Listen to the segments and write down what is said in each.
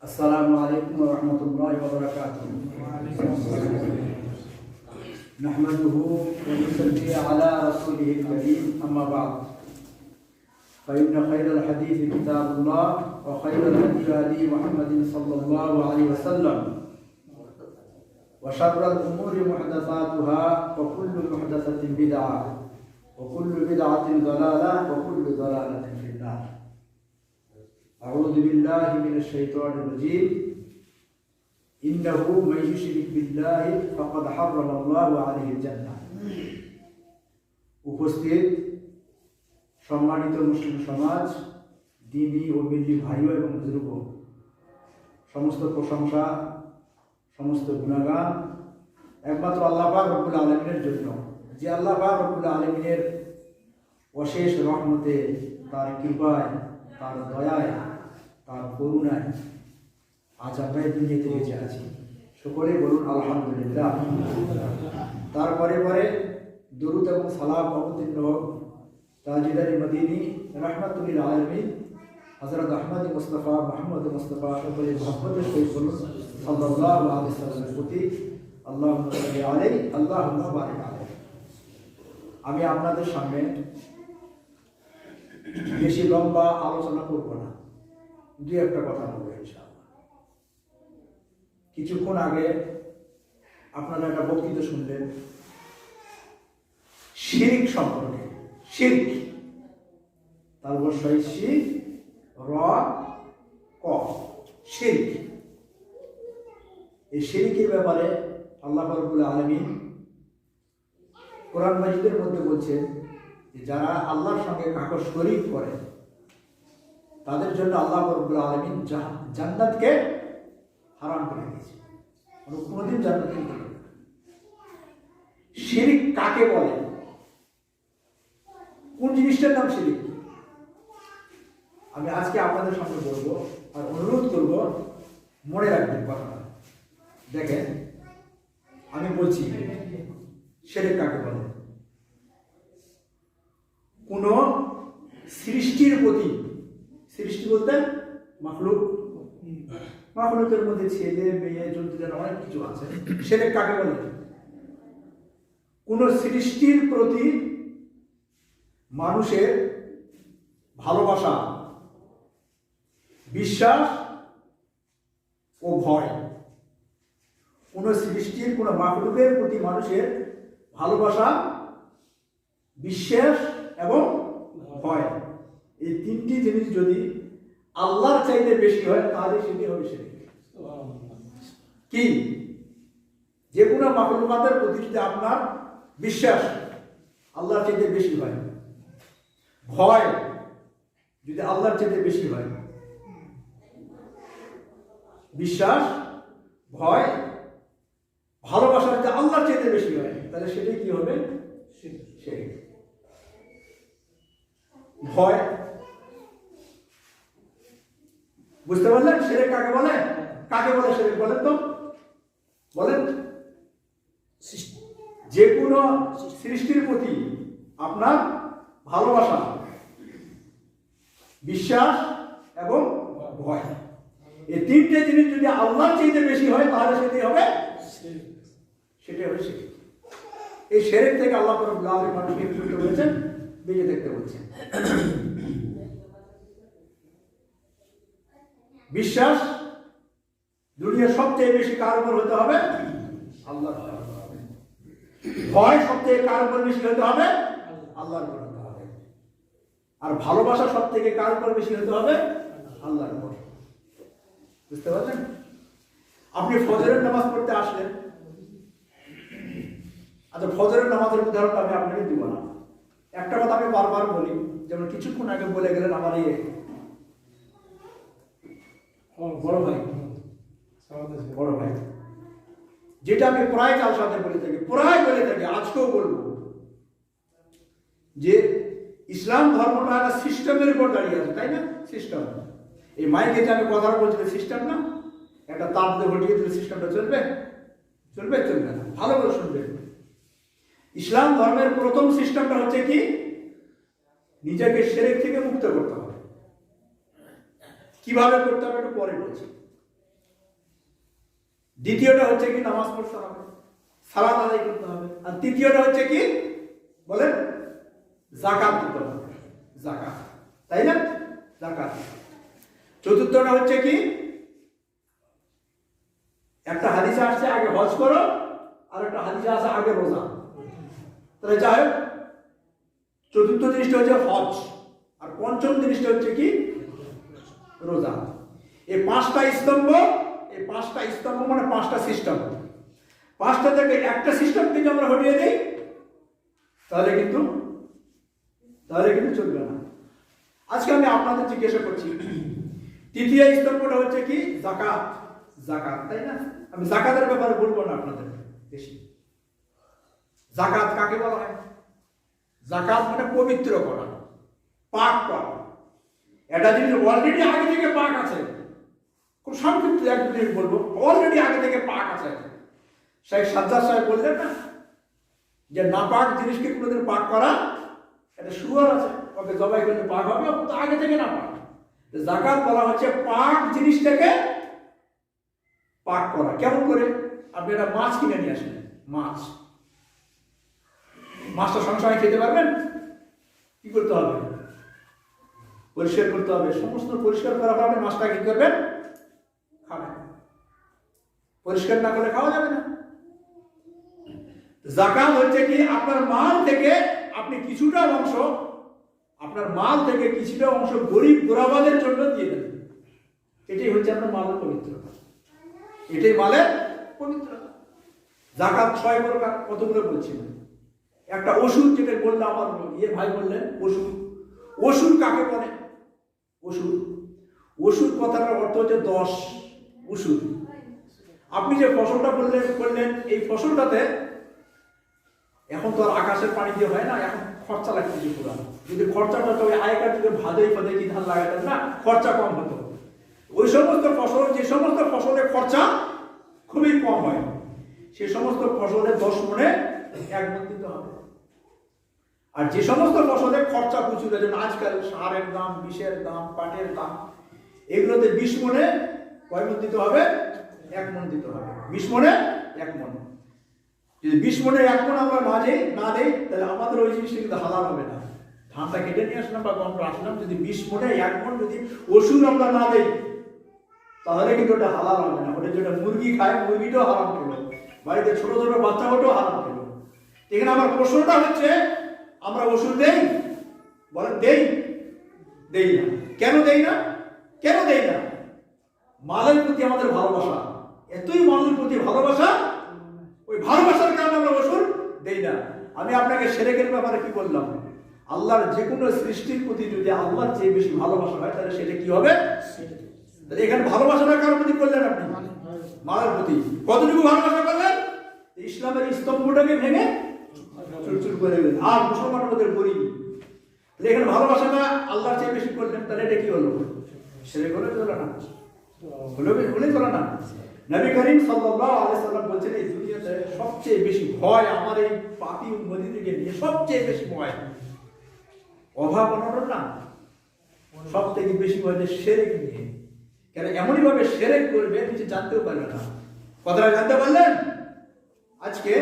अस्सलामु अलैकुम व रहमतुल्लाहि व बरकातुहू। नहमदुहु व नुसल्ली अला रसूलिहिल करीम, अम्मा बाद। फ़इन्न खैरल हदीस किताबुल्लाह व खैरल हदी हदी मुहम्मदिन सल्लल्लाहु अलैहि वसल्लम व शर्रल उमूरि मुहदसातुहा व कुल्लु मुहदसतिन बिदअह व कुल्लु बिदअतिन ज़लालह व कुल्लु ज़लालतिन फिन्नार। अऊज़ु बिल्लाहि मिनश शैतानिर रजीम। इन्नहु मन युशरिक बिल्लाहि फक़द हर्रमल्लाहु अलैहिल জান্নাহ। উপস্থিত সম্মানিত মুসলিম সমাজ, দ্বীনি ও মিল্লি ভাই এবং বুজুর্গ, সমস্ত প্রশংসা, সমস্ত গুণগান একমাত্র আল্লাহ পাক রব্বুল আলামিনের জন্য, যে আল্লাহ পাক রব্বুল আলামিনের অশেষ রহমতে, তার কৃপায়, তার দয়ায়, তার করুণায় আজ আমরা দুনিয়াতে বেঁচে আছি। সকলে বলুন আলহামদুলিল্লাহ। তারপরে পরে দরুদ এবং সালাম অবতীর্ণ হোক তাজদারে মদিনী রাহমাতুল আলামিন হযরত আহমদ মুস্তাফা মুহাম্মদ মুস্তাফা সকলের মহব্বতের সহিত বলুন সাল্লাল্লাহু আলাইহি ওয়াসাল্লামের প্রতি আল্লাহুম্মা সাল্লি আলাইহি আল্লাহুম্মা বারিক আলাইহি। আমি আপনাদের সামনে বেশি লম্বা আলোচনা করব না, দুই একটা কথা বলবো ইনশাআল্লাহ। কিছুক্ষণ আগে আপনারা একটা বক্তৃতা শুনলেন শিরক সম্পর্কে। শিরক, তারপর শৈশি র ক শিরক। এই শিরকের ব্যাপারে আল্লাহ রাব্বুল আলামিন কোরআন মাজিদের মধ্যে বলছেন যে যারা আল্লাহর সঙ্গে কাউকে শরীক করে তাদের জন্য আল্লাহ রাব্বুল আলামিন জান্নাতকে হারাম করে দিয়েছে, কোনোদিন জান্নাতে যেতে পারবে না। শিরক কাকে বলে, কোন জিনিসটার নাম শিরক, আমি আজকে আপনাদের সামনে বলবো আর অনুরোধ করব মনে রাখবেন কথাটা। দেখেন, আমি বলছি শিরক কাকে বলে। কোন সৃষ্টির প্রতি, সৃষ্টি বলতে মাখলুক, মাখলুকের মধ্যে ছেলে মেয়ে জন্তু অনেক কিছু আছে, শিরক কাকে বলে? কোন সৃষ্টির প্রতি মানুষের ভালোবাসা, বিশ্বাস ও ভয়। কোন সৃষ্টির, কোন মাখলুকের প্রতি মানুষের ভালোবাসা, বিশ্বাস এবং ভয়, এই তিনটি জিনিস যদি আল্লাহর চাইতে বেশি হয় তাহলে সেটি হবে শিরক। কি? যে কোনো মাখলুকাতের প্রতি যদি আপনার বিশ্বাস আল্লাহর চাইতে বেশি হয়, ভয় যদি আল্লাহর চাইতে বেশি হয়, বিশ্বাস, ভয়, ভালোবাসা যদি আল্লাহর চাইতে বেশি হয়, তাহলে সেটাই কি হবে? শিরক। ভয়, বুঝতে পারলেন শিরক কাকে বলে? কাকে বলে শিরক বলেন তো, বলেন। যে কোনো সৃষ্টির প্রতি আপনার ভালোবাসা, বিশ্বাস এবং ভয়, এই তিনটে জিনিস যদি আল্লাহর চাইতে বেশি হয় তাহলে সেটাই হবে শিরক। এই শিরক থেকে আল্লাহ রাব্বুল আলামিন মানুষকে কি করতে বলেছেন? বেঁচে থাকতে বলছেন। বিশ্বাস দুনিয়ার সবচেয়ে বেশি কার উপর হতে হবে? আল্লাহর উপর। ভয় সবথেকে কার উপর বেশি হতে হবে? আল্লাহর উপর হতে হবে। আর ভালোবাসা সবথেকে কার উপর বেশি হতে হবে? আল্লাহর উপর। বুঝতে পারলেন? আপনি ফজরের নামাজ পড়তে আসলেন, আচ্ছা ফজরের নামাজের উদাহরণটা আমি আপনাকে দিব না। একটা কথা আমি বারবার বলি, যেমন কিছুক্ষণ আগে বলে গেলেন আমার এই বড় ভাই, যেটা আমি প্রায় কাল সাথে বলে থাকি, আজকেও বলবো, যে ইসলাম ধর্মটা একটা সিস্টেমের উপর দাঁড়িয়ে আছে, তাই না? সিস্টেম। এই মাইকে যে আমি কথা বলছি সিস্টেম না, একটা তার দিয়ে ঘটিয়ে দিলে সিস্টেমটা চলবে? চলবে না। ভালো করে শুনবেন। ইসলাম ধর্মের প্রথম সিস্টেমটা হচ্ছে কি? নিজেকে শিরক থেকে মুক্ত করতে হবে। কিভাবে করতে হবে একটু পরে বলছি। দ্বিতীয়টা হচ্ছে কি নামাজ পড়তে হবে, সালাত আদায় করতে হবে। আর তৃতীয়টা হচ্ছে কি বলেন, যাকাত দিতে হবে, যাকাত, তাই না? যাকাত। চতুর্থটা হচ্ছে কি, একটা হাদিসে আসছে আগে হজ করো, আর একটা হাদিসে আছে আগে রোজা। তাহলে যাই হোক, চতুর্থ জিনিসটা হচ্ছে হজ, আর পঞ্চম জিনিসটা হচ্ছে কি রোজা। এই পাঁচটা স্তম্ভ, এই পাঁচটা স্তম্ভ মানে পাঁচটা সিস্টেম, পাঁচটা থেকে একটা সিস্টেম যদি আমরা হটিয়ে দিই তাহলে কিন্তু চলবে না। আজকে আমি আপনাদের জিজ্ঞাসা করছি, তৃতীয় স্তম্ভটা হচ্ছে কি যাকাত, যাকাত, তাই না? আমি যাকাতের ব্যাপারে বলবো না আপনাদের বেশি। যাকাত কাকে বলা হয়? যাকাত মানে পবিত্র করা, পাক করা। এটা জিনিস অলরেডি আগে থেকে পাক আছে, খুব সংক্ষিপ্ত এক মিনিট বলবো, অলরেডি আগে থেকে পাক আছে। শেখ সাজ্জাদ সাহেব বললেন না যে নাপাক জিনিসকে কোনোদিন পাক করা, এটা শুয়োর আছে, ওকে জবাই করলে পাক হবে, ও তো আগে থেকে না পাক। যাকাত বলা হচ্ছে পাক জিনিসটাকে পাক করা। কেমন করে? আপনি একটা মাছ কিনে নিয়ে আসেন, মাছটা সঙ্গে সঙ্গে খেতে পারবেন? কি করতে হবে? পরিষ্কার করতে হবে। সমস্ত পরিষ্কার করা হবে, মাছটা কি করবেন? খাবেন। পরিষ্কার না করলে খাওয়া যাবে না। যাকাত হচ্ছে কি আপনার মাল থেকে আপনি কিছুটা অংশ, আপনার মাল থেকে কিছুটা অংশ গরিব গোরাবাদের জন্য দিয়ে দেবেন। এটাই হচ্ছে আপনার মালের পবিত্রতা, এটাই মালের পবিত্রতা। যাকাত 6 প্রকার, কতগুলো বলছি না। একটা ওষুধ, যেটা বললে আমার ভাই বললেন ওষুধ। ওষুধ কাকে বলে? ওষুধ কথাটার অর্থ হচ্ছে 10 ওষুধ। আপনি যে ফসলটা করলেন, এই ফসলটাতে এখন তো আর আকাশের পানি দিয়ে হয় না, এখন খরচা লাগছে পুরা। যদি খরচাটা তো আগেকার যুগে ভাদে কি ধান লাগাতেন না, খরচা কম হতো। ওই সমস্ত ফসল, যে সমস্ত ফসলের খরচা খুবই কম হয়, সেই সমস্ত ফসলের 10 মণে 1 মণ দিতে হবে। আর যে সমস্ত ফসলের খরচা প্রচুর, যেমন আজকাল সারের দাম, বিষের দাম, পাটের দাম, এগুলোতে 20 মণে কয় মণ দিতে হবে? 1 মণ দিতে হবে। 20 মণে 1 মণ। যদি 20 মণের 1 মণ আমরা না দেই তাহলে আমাদের ওই জিনিসটা কিন্তু হালাল হবে না। ধানটা কেটে নিয়ে আসলাম বা গমটা আসলাম, যদি 20 মণে 1 মণ যদি ওষুধ আমরা না দেই তাহলে কিন্তু ওটা হালাল হবে না। ওটা যেটা মুরগি খায়, মুরগিটাও হারাম খেলো, বাড়িতে ছোট ছোট বাচ্চা ওটাও হারাম খেলো। এখানে আমার প্রশ্নটা হচ্ছে, আমরা ওষুধ দেই? বলেন দেই না। কেন দেই না? মালের প্রতি আমাদের ভালোবাসা, এতই মালের প্রতি ভালোবাসা, ওই ভালোবাসার কারণে আমরা ওষুধ দেই না। আমি আপনাকে শিরকের ব্যাপারে কি বললাম? আল্লাহর যে কোনো সৃষ্টির প্রতি যদি আল্লাহর চেয়ে বেশি ভালোবাসা হয় তাহলে সেটা কি হবে? তাহলে এখানে ভালোবাসাটা কার প্রতি করলেন আপনি? মালের প্রতি। কতটুকু ভালোবাসা করলেন? ইসলামের স্তম্ভটাকে ভেঙে চুরচুর করে দিলেন। আর মুসলমান ওদের গরিব। তাহলে এখানে ভালোবাসাটা আল্লাহর চেয়ে বেশি করলেন, তাহলে এটা কি হলো? শিরক হলে চলে না, হলে চলে না। নবী করিম সাল্লাল্লাহু আলাইহি সাল্লাম বলছেন, এই দুনিয়াতে সবচেয়ে বেশি ভয় আমার এই পাপী উম্মতিকে নিয়ে, সবচেয়ে বেশি ভয় অভাব অনটন না, সব থেকে বেশি ভয় শিরক নিয়ে। কেন? এমনই ভাবে শিরক করবে কিছু জানতেও পারবে না। কথাটা জানতে পারলেন? আজকে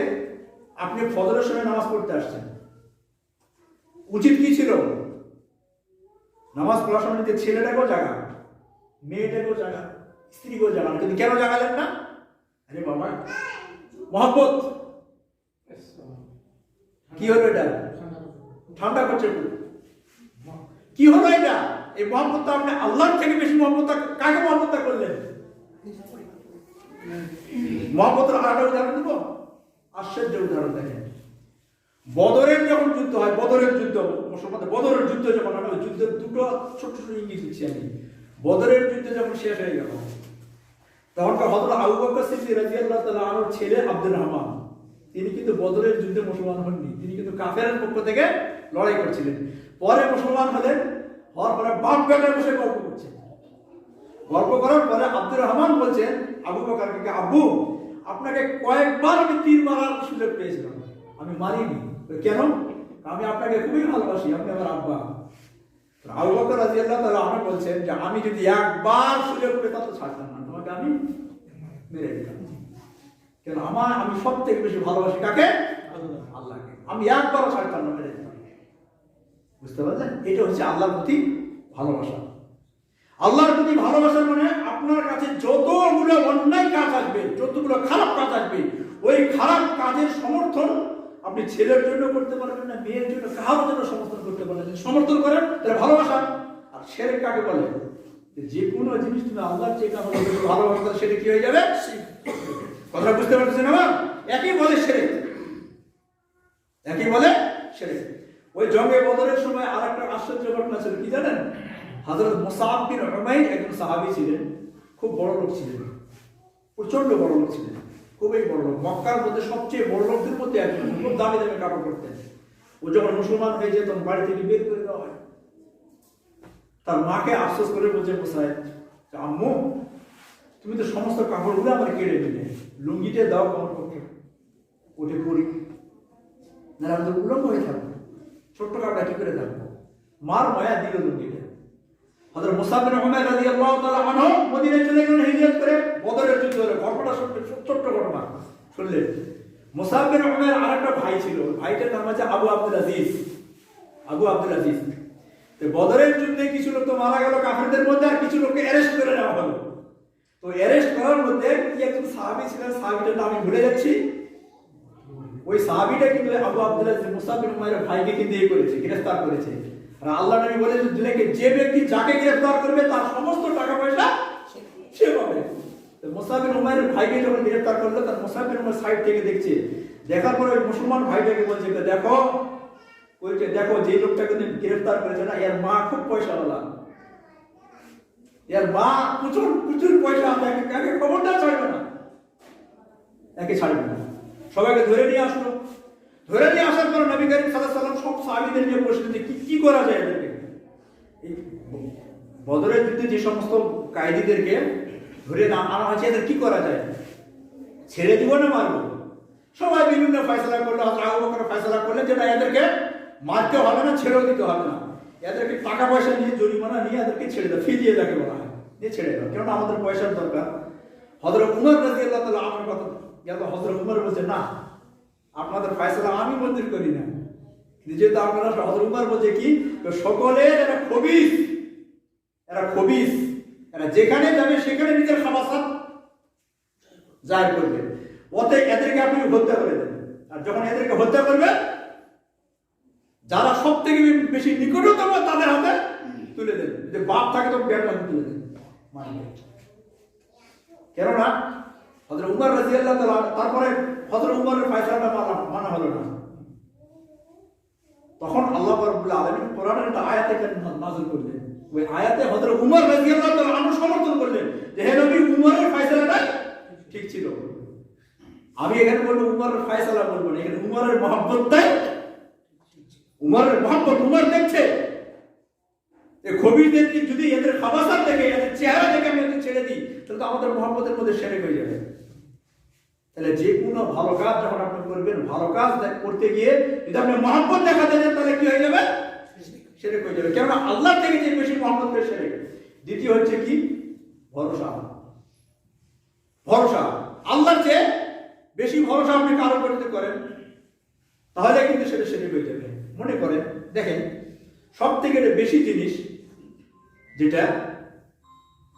আপনি ফজরের সময় নামাজ পড়তে আসছেন, উচিত কি ছিল? নামাজ পড়ার সময় ছেলেটাকেও জাগা, মেয়েটাকেও জাগা, স্ত্রীকেও জাগান। কিন্তু কেন জাগালেন না? আরে বাবা, মহব্বত। কি হলো এটা? ঠান্ডা করছে। কি হলো এটা? এই মহব্বতটা আপনি আল্লাহর থেকে বেশি মহব্বতটা কাকে মহব্বতটা করলেন? মহব্বতের আরেকটা উদাহরণ দেব, আশ্চর্য উদাহরণ দেখেন। বদরের যখন যুদ্ধ হয়, বদরের যুদ্ধ যখন হয়, যুদ্ধের দুটো ছোট ছোট ইঙ্গিত দিচ্ছি আমি। বদরের যুদ্ধ যখন শেষ হয়ে গেল, তখনকার হযরত আবু বকর সিদ্দিক রাদিয়াল্লাহু তাআলা আনহুর ছেলে আব্দুর রহমান, তিনি কিন্তু বদরের যুদ্ধে মুসলমান হননি, তিনি কিন্তু কাফেরের পক্ষ থেকে লড়াই করছিলেন। পরে মুসলমান হলেন, হওয়ার পরে বাপ বেটায় বসে গল্প করছেন। গল্প করার পরে আব্দুর রহমান বলছেন আবু বকরকে, আব্বু, আপনাকে কয়েকবার আমি তীর মারার সুযোগ পেয়েছিলাম, আমি মারিনি। কেন? আমি আপনাকে খুবই ভালোবাসি, আপনি আমার আব্বা। আবু বকর রাদিয়াল্লাহু তাআলা আনহু বলছেন যে আমি যদি একবার সুযোগ পেতাম তো ছাড়তাম না, তোমাকে আমি মেরে দিতাম। কেন আমি সব থেকে বেশি ভালোবাসি কাকে? আল্লাহকে। আমি একবারও শয়তান মেরে দিতাম। বুঝতে পারলেন? এটা হচ্ছে আল্লাহর প্রতি ভালোবাসা। আল্লাহর প্রতি ভালোবাসা মানে আপনার কাছে যতগুলো অন্যায় কাজ আসবে, যতগুলো খারাপ কাজ আসবে, ওই খারাপ কাজের সমর্থন আপনি ছেলের জন্য করতে পারবেন না, মেয়ের জন্য, কারোর জন্য সমর্থন করতে পারবেন। যদি সমর্থন করেন তাহলে ভালোবাসা। আর শিরক কাকে বলে? যে কোনো জিনিস তুমি আল্লাহর চেয়ে ভালোবাসা, সেটা কি হয়ে যাবে? কথা বুঝতে পারছেন আমার? একই বলে শিরক, একই বলে শিরক। ওই জঙ্গে বদরের সময় আরেকটা আশ্চর্য ঘটনা ছিল, কি জানেন? হযরত মুসআব বিন উমাইর একজন সাহাবী ছিলেন, খুব বড় লোক ছিলেন, প্রচন্ড বড় লোক ছিলেন, খুবই বড় লোক, মক্কার মধ্যে সবচেয়ে বড় লোকদের মধ্যে একজন, খুব দামি দামি কাপড় পরতেন। ও যখন মুসলমান হয়ে যেত বাড়ি থেকে বের করে দেওয়া হয়। তার মাকে আফসোস করে বলছে মুসাইব, আম্মু তুমি তো সমস্ত কাপড়গুলো আমার কেড়ে দিলে, লুঙ্গিতে দাও আমার পক্ষে, উঠে পড়ি, না আমি তো উলঙ্গ হয়ে থাকবো, ছোট্ট কাপড়টা কি করে থাকবো। মার মায়া দিল লুঙ্গিটা। হযরত মুসআব বিন উমাইর রাদিয়াল্লাহু তাআলা আনহু মদিনায় চলে গেলেন হিজরত করে, বদরের যুদ্ধ হলো। ঘটনা ছোট্ট ঘটনা শুনলেন। মুসআব বিন উমাইর আরেকটা ভাই ছিল, ভাইটার নাম হচ্ছে আবু আব্দুল আজিজ। আবু আব্দুল আজিজ। তো বদরের যুদ্ধে কিছু লোক তো মারা গেল কাফেরদের মধ্যে, আর কিছু লোককে অ্যারেস্ট করে নেওয়া হলো। তো অ্যারেস্ট করার মধ্যে কি একজন সাহাবী ছিলেন, সাহাবীটার নাম আমি ভুলে যাচ্ছি। ওই সাহাবীটা কিন্তু আবু আব্দুল আজিজ মুসআব বিন উমাইরের ভাইকে কিন্তু করেছে, গ্রেফতার করেছে। আর আল্লাহ নবী বলেছেন যে ব্যক্তি যাকে গ্রেফতার করবে তার সমস্ত টাকা পয়সা সে পাবে। তো মুসআব বিন উমাইরের ভাইকে যখন গ্রেফতার করলো, তার মুসআব বিন উমাইর সাইড থেকে দেখছে, দেখার পরে ওই মুসলমান ভাইটাকে বলছে, দেখো বলছে দেখো যে লোকটাকে গ্রেফতার করেছে না, এর মা খুব পয়সাওয়ালা, এর মা প্রচুর প্রচুর পয়সা আছে, একে খবরটা ছাড়বে না, একে ছাড়বে না। সবাইকে ধরে নিয়ে আসলো। ধরে নিয়ে আসার পর নবী করিম সাল্লাল্লাহু আলাইহি ওয়াসাল্লাম সব সাহাবীদের নিয়ে বসলেন যে কি করা যায় এদেরকে। এই বদরের যুদ্ধে যে সমস্ত কায়েদীদেরকে ধরে আনা হয়েছে, এদের কি করা যায়, ছেড়ে দিব না মারবো? সবাই বিভিন্ন ফয়সালা করলো। হযরত আবু বকর ফয়সালা করলেন যেটা এদেরকে মারতে হবে না, ছেড়েও দিতে হবে না, এদেরকে টাকা পয়সা নিয়ে জরিমানা নিয়ে এদেরকে ছেড়ে দাও, ফিরিয়ে যাকে বলা হয়, দিয়ে ছেড়ে দাও, কেননা আমাদের পয়সার দরকার। হযরত উমর রাদিয়াল্লাহু তাআলা আমার কথা গেল, হযরত উমর বলছে না, আপনাদের ফয়সালা আমি মঞ্জুর করি না। যেহেতু আপনারা, হযরত উমর বলছে কি, সকলের এরা খবিস, এরা খবিস, এরা যেখানে যাবে সেখানে নিজের খাবাসাত জাহির করবে, ওতে এদেরকে আপনি হত্যা করে দেবেন। আর যখন এদেরকে হত্যা করবে, যারা সব থেকে বেশি নিকটতম তাদের হাতে তুলে দেবে। যে বাপ থাকে তো ব্যাট হাতে তুলে দেবে, কেননা হযরত উমর রাদিয়াল্লাহু তাআলা, তারপরে হযরত উমরের ফয়সালাটা মানা হলো না। তখন আল্লাহ রাব্বুল আলামিন কোরআনের একটা আয়াত নাযিল করলেন। ওই আয়াতে হযরত উমর রাদিয়াল্লাহু তাআলা আনহু সমর্থন করলেন যে হে নবী, উমরের ফয়সালাটা ঠিক ছিল। আমি এখানে বলবো উমরের ফয়সালা বলবো না, এখানে উমরের মহব্বতটাই, উমরের মহব্বত। উমর দেখছে এই খবিরদেরকে যদি এদের খাবাসাত দেখে, এদের চেহারা দেখে আমি এদের ছেড়ে দিই, তাহলে তো আমাদের মহব্বতের মধ্যে শিরক হয়ে যাবে। তাহলে যে কোনো ভালো কাজ যখন আপনি করবেন, ভালো কাজ করতে গিয়ে যদি আপনি মহব্বত দেখাতে যান, তাহলে কি হয়ে যাবে? শিরক হয়ে যাবে। কেননা আল্লাহ থেকে যে বেশি মহব্বত করে শিরক। দ্বিতীয় হচ্ছে কি? ভরসা। ভরসা, আল্লাহর চেয়ে বেশি ভরসা আপনি কারোর করতে করেন, তাহলে কিন্তু সেটা শিরক হয়ে যাবে। মনে করেন, দেখেন, সব থেকে বেশি জিনিস যেটা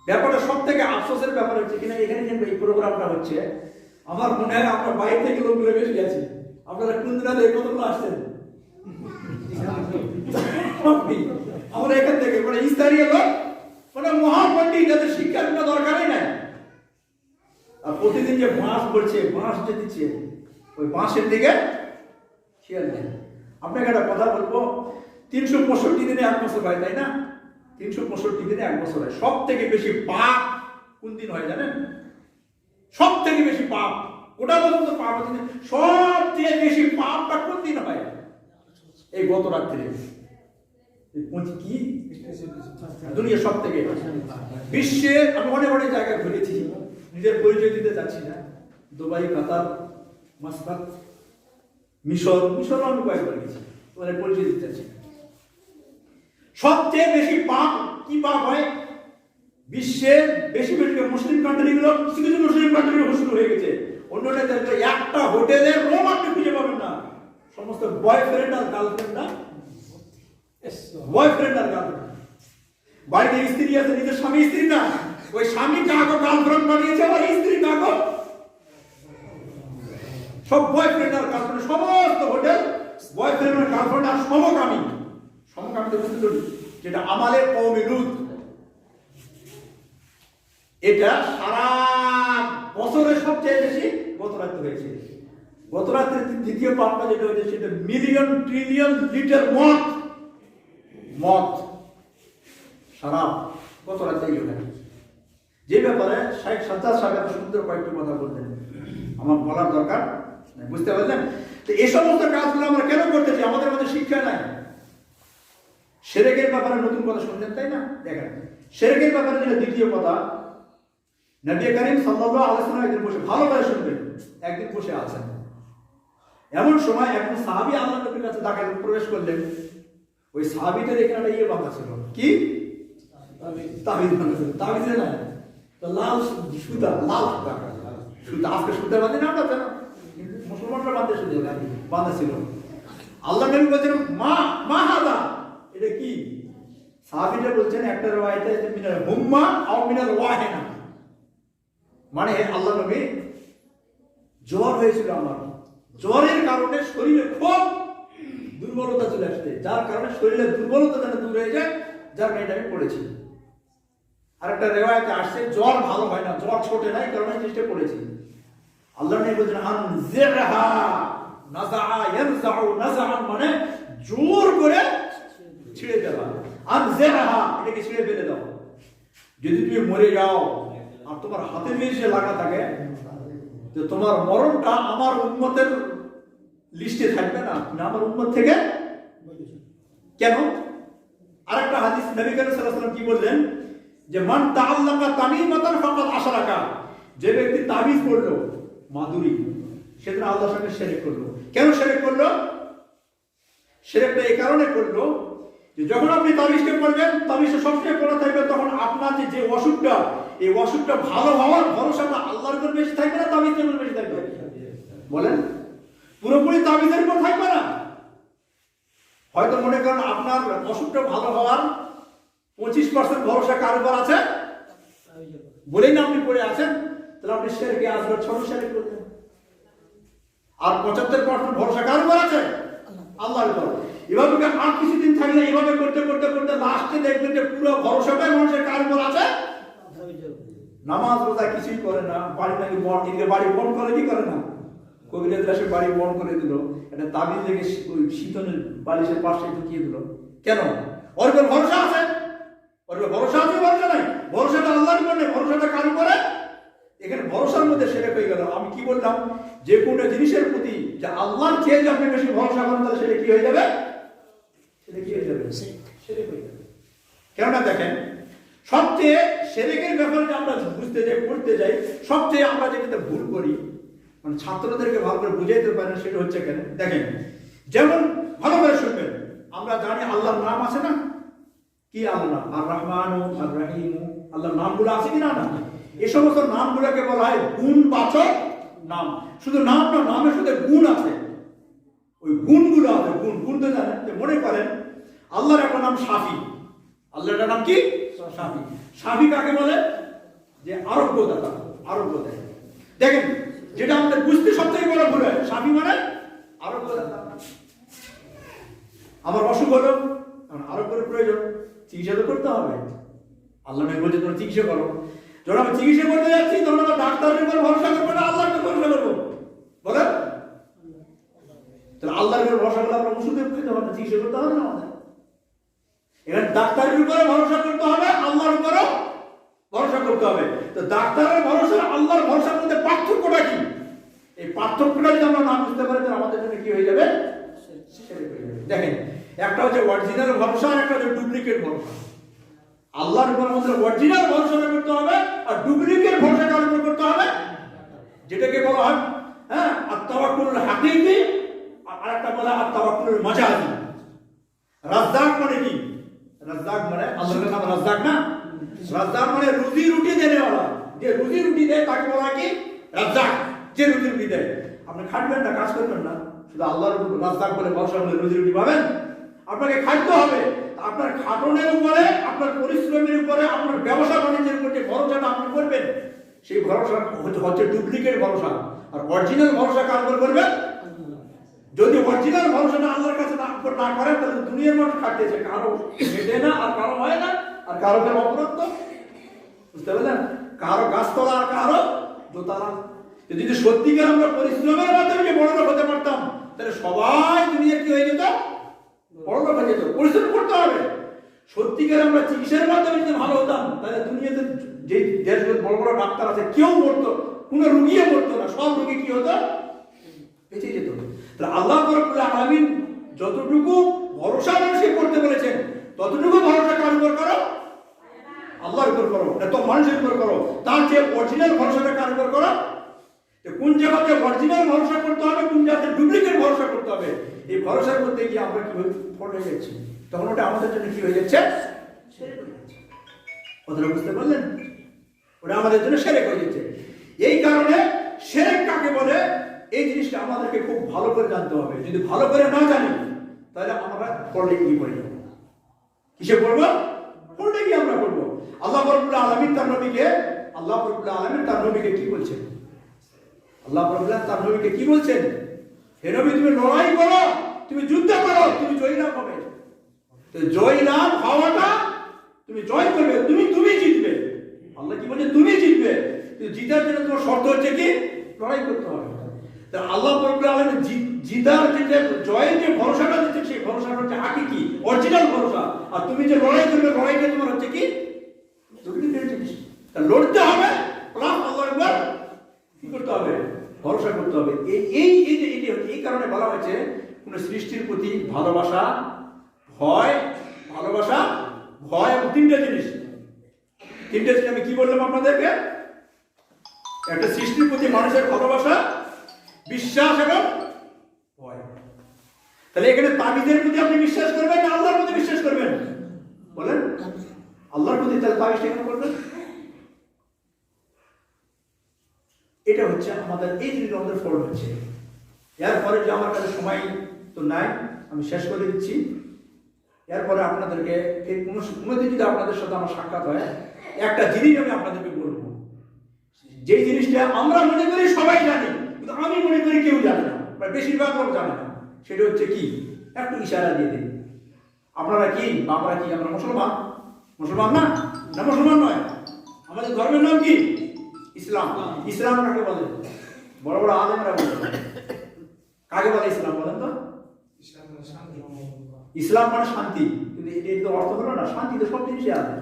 ব্যাপারটা সব থেকে আফসোসের ব্যাপার হচ্ছে কিনা, এখানে যে এই প্রোগ্রামটা হচ্ছে, আমার মনে হয় আমরা বাইরে থেকে লোকগুলো বেশি গেছি। আপনারা কোন দিনাতে কতগুলো আসছেন? আমরা এখান থেকে মানে স্থানীয় লোক, মানে মহাপন্ডিত, যাদের শিক্ষার কোনো দরকারই নাই। আর প্রতিদিন যে বাঁশ পড়ছে, বাঁশ যে দিচ্ছে, ওই বাঁশের দিকে খেয়াল নেই। আপনাকে একটা কথা বলবো, 365 দিনে 1 বছর হয়, তাই না? 365 দিনে 1 বছর হয়। সব থেকে বেশি পাপ কোন দিন হয় জানেন? সব থেকে বেশি পাপ, ওটা পর্যন্ত পাপ হচ্ছে, সবচেয়ে বেশি পাপটা কোন দিন হয়? এই গত রাত্রে। কি দুনিয়ার সব থেকে বিশ্বের, আমি অনেক অনেক জায়গায় ঘুরেছি, নিজের পরিচয় দিতে চাচ্ছি না, দুবাই, কাতার, মাসকাত, মিশর আমি কয়েকবার গেছি, তোমাদের পরিচয় দিতে চাচ্ছি। সবচেয়ে বেশি পাপ কি পাপ হয় বিশ্বের? বেশি বেশি মুসলিম কান্ট্রিগুলো, কিছু কিছু মুসলিম কান্ট্রিগুলো শুরু হয়ে গেছে, অন্য জীবনে দেখবে একটা হোটেলের রুম আপনি খুঁজে পাবেন না, সমস্ত বয়ফ্রেন্ড আর গার্লফ্রেন্ড না, বয়ফ্রেন্ড আর গার্লফ্রেন্ড। বাড়িতে স্ত্রী আছে, নিজের স্বামী স্ত্রী না, ওই স্বামী কাগো গার্লফ্রেন্ড বানিয়েছে, আবার স্ত্রী কাগো সব বয়ফ্রেন্ড আর গার্লফ্রেন্ড। সমস্ত হোটেল বয়ফ্রেন্ড আর গার্লফ্রেন্ড আর সমকামী। সমকামী তো বুঝতে পারি, যেটা আমাদের কওমে লূত। এটা সারা বছরের সবচেয়ে বেশি গত রাত্রে হয়েছে। গত রাত্রে দ্বিতীয় পাপটা যেটা হয়েছে সেটা মিলিয়ন ট্রিলিয়ন লিটার মদ সারা গত রাত্রে ওখানে। যে ব্যাপারে শেখ সাজ্জাদ সাহেব সুন্দর কয়েকটি কথা বললেন, আমার বলার দরকার, বুঝতে পারলেন? তো এই সমস্ত কাজগুলো আমরা কেন করতেছি? আমাদের মধ্যে শিক্ষা নাই। শিরকের ব্যাপারে নতুন কথা শুনলেন, তাই না? দেখেন, শিরকের ব্যাপারে যেটা দ্বিতীয় কথা, নবী করিম সাল্লাল্লাহু আলাইহি ওয়াসাল্লাম একদিন বসে, ভালোভাবে শুনবেন, একদিন বসে আছেন, এমন সময় একজন সাহাবী আল্লাহর নবীর কাছে প্রবেশ করলেন। ওই সাহাবীটার এখানে একটা বাঁধা ছিল, কি তাবিজ বাঁধা ছিল। তাবিজে না, তো লাল সুতা, লাল সুতা, আজকে সুতা বাঁধে না আমরা, কেন মুসলমানরা বাঁধে, সুতা বাঁধা ছিল। আল্লাহ নবী বলছেন মা হাদা, এটা কি? সাহাবীটা বলছেন একটা রওয়ায়েতে মিনাল হুম্মা আও মিনাল ওয়াহিনা, মানে আল্লাহ নবী জ্বর হয়েছিল আমার, জ্বরের কারণে শরীরে খুব দুর্বলতা চলে আসছে, যার কারণে শরীরের দুর্বলতা যেন দূর হয়ে যায়, যার কারণে আমি পড়েছি। আরেকটা রিওয়ায়াতে আসছে জ্বর ভালো হয় না, জ্বর ছোটে নাই, কারণে চেষ্টা করেছি। আল্লাহ নবী বলেন আনজিরহা নাযাআ ইয়ানযাউ নাযাআন, মানে জোর করে ছিঁড়ে দেওয়া। আনজিরহা, এটাকে ছিঁড়ে ফেলে দাও। যদি তুমি মরে যাও আর তোমার হাতে মেশে লাগা থাকে, তো তোমার মরণটা আমার উম্মতের লিস্টে থাকবে না, না আমার উম্মত থেকে। কেন? আরেকটা হাদিস নবী করিম সাল্লাল্লাহু আলাইহি ওয়াসাল্লাম কি বললেন, যে মান তাআল্লাকা তামিমাতান ফাকাদ আশরাকা, যে ব্যক্তি তাবিজ পড়লো মাদুরি, সেদিন আল্লাহর সঙ্গে শিরক করলো। কেন শিরক করলো? শিরকটা এই কারণে করলো যে যখন আপনি তাবিজটা পড়বেন, তাবিজটা সবসময় পড়া থাকবে, তখন আপনার যে অসুখটা, এই অসুখটা ভালো হওয়ার ভরসাটা আল্লাহর উপর বেশি থাকবে না তাবিজের উপর বেশি থাকবে? বলেন, পুরোপুরি তাবিজের উপর থাকবে না। হয়তো মনে করেন আপনার অসুখটা ভালো হওয়ার 25% ভরসা কার উপর আছে, বলেই না আপনি পড়ে আছেন, তাহলে আপনি শিরকে আসবার ছোট শিরক করবেন। আর 75% ভরসা কার উপর আছে? আল্লাহর উপর। এভাবে আর কিছুদিন থাকলে এভাবে করতে করতে করতে লাস্টে দেখবেন যে পুরো ভরসাটাই মানুষের কার উপর আছে? নামাজ রোজা কিছুই করে না, বাড়ি নাকি বাড়ি বন করে, কি করে না, কবিরাজ এসে বাড়ি বন করে দিল, একটা তাবিজ লেগে ওই শীতনের বালিশের পাশে ঢুকিয়ে দিল। কেন? ওর উপর ভরসা আছে, ওর উপর ভরসা আছে, ভরসা নাই, ভরসাটা আল্লাহর উপর নেই, ভরসাটা কার উপরে? এখানে ভরসার মধ্যে শিরক হয়ে গেল। আমি কি বললাম, যে কোনো জিনিসের প্রতি যে আল্লাহর চেয়ে আপনি বেশি ভরসা করেন, তাহলে সেটা কি হয়ে যাবে? সেটা কি হয়ে যাবে? শিরক হয়ে যাবে। কেননা দেখেন, সবচেয়ে শিরকের ব্যাপারে আমরা বুঝতে যাই, পড়তে যাই, সবচেয়ে আমরা যেটাতে ভুল করি, মানে ছাত্রদেরকে ভালো করে বুঝাইতে পারেন, সেটা হচ্ছে কেন দেখেন, যেমন ভালো করে শুনবেন, আমরা জানি আল্লাহর নাম আছে না, কি আল্লাহ? আর রহমান, আর রহিম, আল্লাহর নামগুলো আছে কি না? না, এই সমস্ত নামগুলোকে বলা হয় গুণবাচক নাম। শুধু নাম না, নামের সাথে গুণ আছে, ওই গুণগুলো আছে। গুণ তো জানেন, মনে করেন আল্লাহর একটা নাম শাফি, আল্লাহর একটা নাম কি? শাফি। শাফি কাকে বলে? যে আরোগ্যদাতা, আরোগ্য দেয়। দেখেন, যেটা আমাদের বুঝতে সবথেকে বড় ভুল হয়, শাফি মানে আরোগ্যদাতা। আমার অসুখ হলো, আরোগ্যের প্রয়োজন, চিকিৎসা তো করতে হবে। আল্লাহ নবী বলছে তোমরা চিকিৎসা করো। যখন আমি চিকিৎসা করতে যাচ্ছি, তখন আমরা ডাক্তারের উপর ভরসা করবো না আল্লাহর উপর ভরসা করবো? বলেন, তাহলে আল্লাহর উপর ভরসা করলে আমরা ওষুধে খেতে হবে না, চিকিৎসা করতে হবে না আমাদের। এখানে ডাক্তারের উপরে ভরসা করতে হবে, আল্লাহর উপরও ভরসা করতে হবে। তো ডাক্তারের ভরসা, আল্লাহর ভরসার মধ্যে পার্থক্যটা কি? এই পার্থক্যটা যদি আমরা না বুঝতে পারি, তাহলে আমাদের জন্য কি হয়ে যাবে? দেখেন, একটা হচ্ছে অরিজিনাল ভরসা, আর একটা হচ্ছে ডুপ্লিকেট ভরসা। আল্লাহর উপর আমাদের অরিজিনাল ভরসাটা করতে হবে, আর ডুপ্লিকেট ভরসা কার উপর করতে হবে? যেটাকে বলা হয় আত-তাওয়াক্কুলুল হাকিকি, আর একটা বলা আত-তাওয়াক্কুলুল মাজাজি। রাজ্জাক মানে কি? রাজ্জাক মানে আল্লাহর নাম রাজ্জাক না? রাজ্জাক মানে রুজি রুটি দেনেওয়ালা, যে রুজি রুটি দেয় তাকে বলা কি? রাজ্জাক। যে রুজি রুটি দেয়। আপনি খাটবেন না, কাজ করবেন না, শুধু আল্লাহর উপর রাস্তাক বলে ভরসা করে রুজি রুটি পাবেন? আপনাকে খাটতে হবে। আপনার খাটনের উপরে, আপনার পরিশ্রমের উপরে, আপনার ব্যবসা বাণিজ্যের উপর যে ভরসাটা আপনি করবেন, সেই ভরসা হচ্ছে ডুপ্লিকেট ভরসা। আর অরিজিনাল ভরসা কার উপর করবেন? যদি অরিজিনাল ভরসাটা আল্লাহর কাছে না করেন, তাহলে দুনিয়ার মানুষ খাটতেছে, কারো মেটে না, আর কারো হয় না, আর কারো ফের অপরাধ। বুঝতে পারলেন? কারো গাছতলা আর কারো দোতলা। যদি সত্যিকার আমরা পরিশ্রমের মাধ্যমে বড় লোক হতে পারতাম, তাহলে সবাই দুনিয়া কি হয়ে যেত? বড় লোক হয়ে যেত। পরিশ্রম করতে হবে। সত্যিকার আমরা চিকিৎসার মাধ্যমে যদি ভালো হতাম, তাহলে দুনিয়াতে যে দেশগুলো বড় বড় ডাক্তার আছে, কেউ মরতো, কোনো রুগীও মরতো না, সব রুগী কি হতো? বেঁচে যেত। তাহলে আল্লাহ রাব্বুল আলামিন যতটুকু ভরসা মানুষকে করতে বলেছেন, ততটুকু ভরসা কার উপর করো? আল্লাহর উপর করো, না তো মানুষের উপর করো। তার যে অরিজিনাল ভরসাটা কার উপর করো? কোন জায়গাতে অরিজিনাল ভরসা করতে হবে, কোন জায়গাতে ডুপ্লিকেট ভরসা করতে হবে, এই ভরসার মধ্যে গিয়ে আমরা কি ফল হয়ে যাচ্ছি, তখন ওটা আমাদের জন্য কি হয়ে যাচ্ছে? শিরক হয়ে যাচ্ছে। কথাটা বুঝতে পারলেন? ওটা আমাদের জন্য শিরক হয়ে যাচ্ছে। এই কারণে শিরক কাকে বলে, এই জিনিসটা আমাদেরকে খুব ভালো করে জানতে হবে। যদি ভালো করে না জানি, তাহলে আমরা ফলে কি করে যাবো? কিসে পড়বো? ফলে কি আমরা পড়বো? আল্লাহ রাব্বুল আলামিন তার নবীকে কি বলছেন? আল্লাহ রাব্বুল তার নবীকে কি বলছেন? হে নবী, তুমি লড়াই করো, তুমি যুদ্ধ করো, তুমি জয়লাভ হবে। তো জয়লাভ হওয়াটা, তুমি জয় করবে, তুমি জিতবে। আল্লাহ কি বলছে? তুমি জিতবে। কিন্তু জিতার জন্য তোমার শর্ত হচ্ছে কি? লড়াই করতে হবে। তা আল্লাহ রাব্বুল আলামিন জিতার যে জয়ের যে ভরসাটা দিচ্ছে, সেই ভরসাটা হচ্ছে হাকিকি, অরিজিনাল ভরসা। আর তুমি যে লড়াই করবে, লড়াইটা তোমার হচ্ছে কি? ডুপ্লিকেট জিনিস। তা লড়তে হবে, প্লাস আল্লাহর উপর কি করতে হবে? ভরসা করতে হবে। এই কারণে বলা হয়েছে, কোন সৃষ্টির প্রতি ভালোবাসা, ভয় এবং তিনটা জিনিস আমি কি বললাম আপনাদেরকে? একটা সৃষ্টির প্রতি মানুষের ভালোবাসা, বিশ্বাস এবং ভয়। তাহলে এখানে তাবিজের প্রতি আপনি বিশ্বাস করবেন না আল্লাহর প্রতি বিশ্বাস করবেন? বলেন। আল্লাহর প্রতি, তাহলে তাবিজটা কেন করবেন? এটা হচ্ছে আমাদের এই জিনিস আমাদের ফল হচ্ছে। এরপরে যে আমার কাছে সময় তো নাই, আমি শেষ করে দিচ্ছি। এরপরে আপনাদেরকে কোনোদিন যদি আপনাদের সাথে আমার সাক্ষাৎ হয়, একটা জিনিস আমি আপনাদেরকে বলবো, যে জিনিসটা আমরা মনে করি সবাই জানি, কিন্তু আমি মনে করি কেউ জানে না, বেশিরভাগ লোক জানে না। সেটা হচ্ছে কি? একটু ইশারা দিয়ে দিন। আপনারা কি? আমরা কি? আমরা মুসলমান না? না, মুসলমান নয়। আমাদের ধর্মের নাম কি? ইসলাম। ইসলাম কাকে বলে? বড় বড় আলেমরা বলে। কাকে বলে ইসলাম? বলেন তো। ইসলাম মানে শান্তি। কিন্তু এর তো অর্থ হলো না, শান্তি তো সব জিনিসে আছে।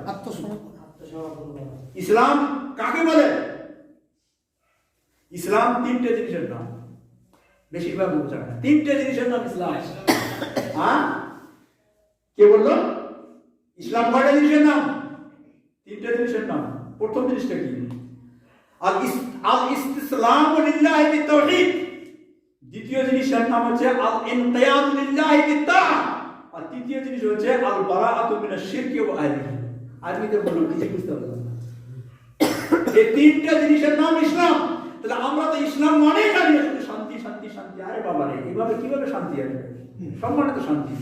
ইসলাম কাকে বলে? ইসলাম তিনটে জিনিসের নাম, বেশিরভাগ লোক জানে না। তিনটে জিনিসের নাম ইসলাম। হ্যাঁ, কে বললো? ইসলাম কয়টা জিনিসের নাম? তিনটে জিনিসের নাম। প্রথম জিনিসটা কি? আল ইসতিসলামু লিল্লাহি বিত-তাওহীদ। দ্বিতীয় জিনিসের নাম হচ্ছে আল ইনকিয়াদু লিল্লাহি বিত-তাআ। আর তৃতীয় জিনিস হচ্ছে আল বারাআতু মিনাশ শিরকি ওয়া আহলিহি। আরবিতে বলুন, কিছু বুঝতে পারলাম না। এই তিনটা জিনিসের নাম ইসলাম। তাহলে আমরা তো ইসলাম মানেই জানি শুধু শান্তি শান্তি শান্তি। আরে বাবা রে, এইভাবে কিভাবে শান্তি আসবে? সব মানে তো শান্তি।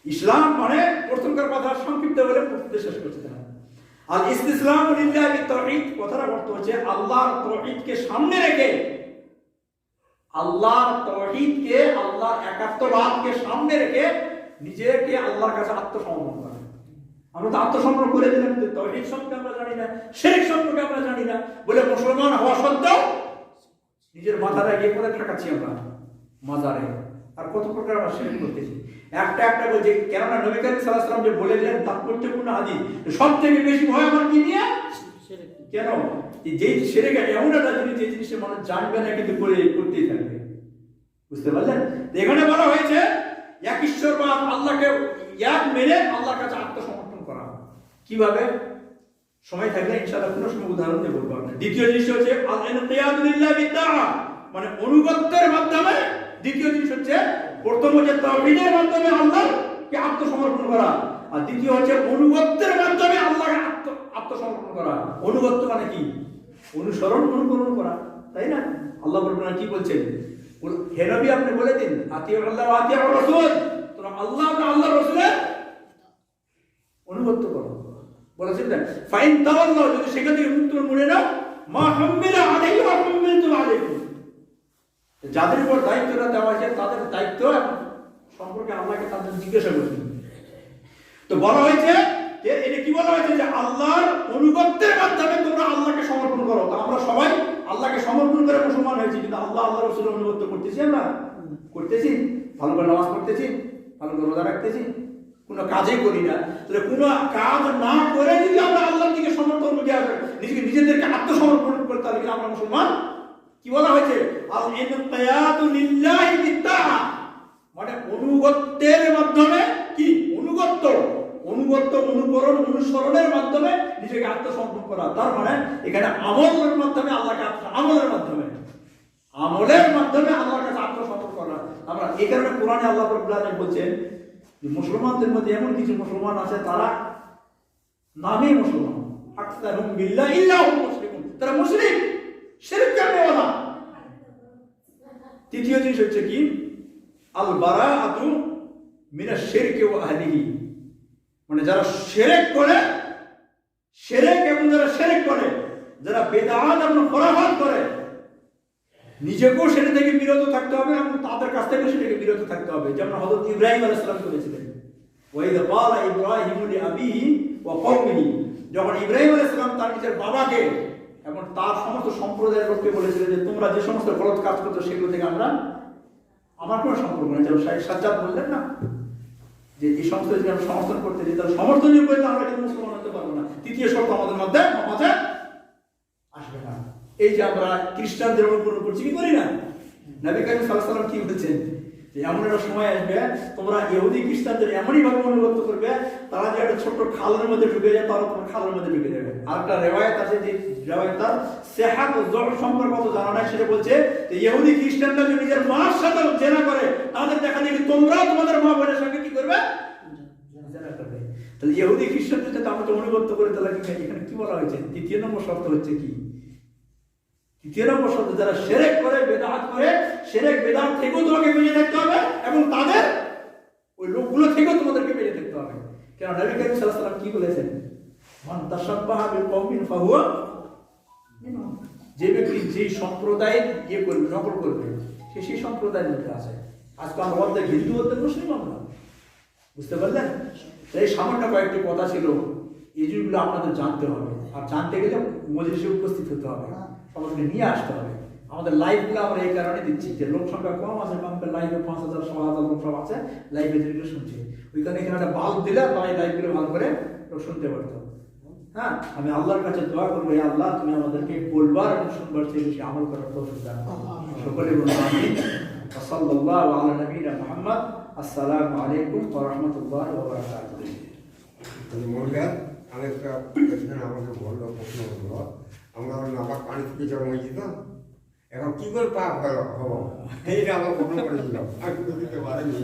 ইসলাম মানে প্রথমকার কথা সংক্ষিপ্ত বলে শেষ করতে হবে। আর ইসতিসলামু লিল্লাহি বিত-তাওহীদ কথার অর্থ হচ্ছে আল্লাহর তাওহীদকে সামনে রেখে, আল্লাহর তাওহীদকে, আল্লাহর একাত্মবাদকে সামনে রেখে নিজেকে আল্লাহর কাছে আত্মসমর্পণ করা। আমরা তো আত্মসমর্পণ করে দিলাম, কিন্তু তাওহীদ সম্পর্কে আমরা জানি না, শিরক সম্পর্কে আমরা জানি না বলে মুসলমান হওয়া সত্ত্বেও নিজের মাথাটা গিয়ে কোথায় ঠাকাচ্ছি আমরা? মাজারে। আর কত প্রকার আমরা শিরক করতেছি। একটা বলছে, কেননা নবী করিম সাল্লাল্লাহু আলাইহি ওয়াসাল্লাম যে বলে দিলেন তাৎপর্যপূর্ণ হাদিস, সবথেকে বেশি ভয় আমার কি নিয়ে? কেন? যে শিরক এমন একটা জিনিস, যে জিনিসের মানুষ জানবে না কিন্তু করতেই থাকবে। বুঝতে পারলেন? এখানে বলা হয়েছে এক ঈশ্বরবাদ, আল্লাহকে এক মেনে আল্লাহর কাছে আত্মসমর্পণ করা। কিভাবে? সময় থাকলে ইনশাআল্লাহ কোনো সময় উদাহরণ দিয়ে বলবো আপনাদের। দ্বিতীয় জিনিস হচ্ছে আল ইনকিয়াদু লিল্লাহি বিত-তাআ, মানে অনুগত্যের মাধ্যমে। দ্বিতীয় জিনিস হচ্ছে, প্রথম হচ্ছে তাওহীদের মাধ্যমে আল্লাহকে আত্মসমর্পণ করা, আর দ্বিতীয় হচ্ছে অনুগত্যের মাধ্যমে আল্লাহকে আত্মসমর্পণ করা। অনুগত্য মানে কি? অনুসরণ, অনুকরণ করা। তাই না? আল্লাহ বলবেন কি বলছেন, হে নবী আপনি বলে দিন আতিউ আল্লাহ ওয়া আতিউ রাসূল, তোমরা আল্লাহ এবং আল্লাহর রাসূলের অনুগত করো। বলেছেন না ফাইন তাওয়াল্লাহ, যদি সেখান থেকে মুখ তুমি মুড়ে নাও, মা হাম্মিলা আলাইহি ওয়া হাম্মিলতু আলাইকুম, যাদের উপর দায়িত্বটা দেওয়া হয়েছে তাদের দায়িত্ব সম্পর্কে আল্লাহকে তাদের জিজ্ঞাসা করবেন। তো বলা হয়েছে যে এটা কি বলা হয়েছে যে আল্লাহর অনুগত্যের মাধ্যমে তোমরা আল্লাহকে সমর্পণ করো। তো আমরা সবাই আল্লাহকে সমর্পণ করে মুসলমান হয়েছি, কিন্তু আল্লাহ আল্লাহ রাসূলের অনুগত্য করতেছি, আমরা করতেছি, ভালো করে নামাজ পড়তেছি, ভালো করে রোজা রাখতেছি, কোনো কাজই করি না। তাহলে কোনো কাজ না করে যদি আমরা আল্লাহর দিকে সমর্পণ করি, নিজেকে নিজেদেরকে আত্মসমর্পণ করি, তাহলে কিন্তু আমরা মুসলমান। কি বলা হয়েছে, আল ইনকিয়াদু লিল্লাহি বিত্তাআ, মানে অনুগত্যের মাধ্যমে, কি অনুগত্য, অনুগত্য অনুকরণ অনুসরণের মাধ্যমে নিজেকে আত্মসমর্পণ করা। তার মানে এখানে আমলের মাধ্যমে আল্লাহকে আমলের মাধ্যমে আল্লাহর কাছে আত্মসমর্পণ করা। আমরা এই কারণে কোরআনে আল্লাহ রাব্বুল আলামিন বলছেন যে মুসলমানদের মধ্যে এমন কিছু মুসলমান আছে তারা নামে মুসলমান, আকসারুম বিল্লাহি ইল্লাহুম মুসলিমুন, তারা মুসলিম, শিরক করে না। তৃতীয় জিনিস হচ্ছে কি, আল বারাআতু মিনাশ শিরকি ওয়া আহলিহি, মানে যারা শিরক করে, শিরক এবং যারা শিরক করে, যারা বিদআত এবং খুরাফাত করে, নিজেকেও সেটা থেকে বিরত থাকতে হবে এবং তাদের কাছ থেকে সেটাকে বিরত থাকতে হবে। যেমন হযরত ইব্রাহিম আলাইহিস সালাম করেছিলেন, ওয়া ইযা ক্বালা ইব্রাহিমু লিআবিহি ওয়া কওমিহি, যখন ইব্রাহিম আলাইহিস সালাম তার নিজের বাবাকে এবং তার সমস্ত সম্প্রদায়ের লোককে বলেছিলেন যে তোমরা যে সমস্ত গলত কাজ করছো সেগুলো থেকে আমার কোনো সম্পর্ক নেই। যেমন শাইখ সাজ্জাদ বললেন না যে এই সমস্ত যদি আমরা সমর্থন করতে যাই তাহলে সমর্থন করে আমরা কিন্তু মুসলমান হতে পারবো না। তৃতীয় শর্ত আমাদের মধ্যে সমাজে আসবে না। এই যে আমরা খ্রিস্টানদের অনুকরণ করছি, কি করি না? নবী করিম সাল্লাল্লাহু আলাইহি ওয়াসাল্লাম কি বলেছেন যে এমন একটা সময় আসবে তোমরা ইহুদি খ্রিস্টানদের এমনই ভাবে অনুগত করবে, তারা যে একটা ছোট্ট খালের মধ্যে ঢুকে যায় তারা তোমার খালের মধ্যে ঢুকে যাবে। আর একটা রিওয়ায়াত আছে, যে রিওয়ায়াতটার সিহাহ ও যহ সম্পর্কে কত জানা নাই, সেটা বলছে যে ইহুদি খ্রিস্টানরা যদি নিজের মার সাথে জেনা করে তাদের দেখা দেখি তোমরা তোমাদের মা বোনের সঙ্গে কি করবে, জেনা করবে। তাহলে ইহুদি খ্রিস্টানদের সাথে আমরা অনুগত করে, তাহলে এখানে কি বলা হয়েছে? তৃতীয় নম্বর শর্ত হচ্ছে কি, তৃতীয় নম্বর শর্ত যারা শিরক করে, বিদআত করে, শিরক বিদআত থেকেও তোমাকে বেঁচে থাকতে হবে এবং তাদের ওই লোকগুলো থেকেও তোমাদেরকে বেঁচে থাকতে হবে। কেন নবী করিম সাল্লাল্লাহু আলাইহি ওয়াসাল্লাম কি বলেছেন, মান তাশাব্বাহা বিকওমিন ফাহুয়া মিনহুম, যে ব্যক্তি যে সম্প্রদায়ের করবে, নকল করবে, সে সেই সম্প্রদায়ের মধ্যে আছে। আজকে আমরা অর্ধেক হিন্দু অর্ধেক মুসলিম, আমরা বুঝতে পারলেন? এই সামান্য কয়েকটি কথা ছিল, এই জিনিসগুলো আপনাদের জানতে হবে। আর জানতে গেলে মজলিসে উপস্থিত হতে হবে, সবাইকে নিয়ে আসতে হবে। আমাদের লাইভগুলো আমরা এই কারণে দিচ্ছি যে লোক সংখ্যা কম আছে, লাইভে 5,000 6,000 লোক সব আছে, লাইভে যেগুলো শুনছে, ওইখানে এখানে একটা বাল্ব দিলে তাই লাইভগুলো ভালো করে শুনতে পারতো। হ্যাঁ, আমি আল্লাহর কাছে দোয়া করবো, হে আল্লাহ তুমি আমাদেরকে বলবার এবং শুনবার চেয়ে বেশি আমল করার তৌফিক দান করো। সকলে বলুন আমিন। সাল্লাল্লাহু আলা নবিয়িনা মুহাম্মদ। আসসালামু আলাইকুম ওয়া রাহমাতুল্লাহি ওয়া বারাকাতুহু। আরেকটা আমাকে বললো, প্রশ্ন করলো, আমরা নাপাক পানি থেকে জন্মেছি তো, এখন কি করে পাপ হলো, এইটা আমার প্রশ্ন করেছিলাম, আমি দিতে পারিনি।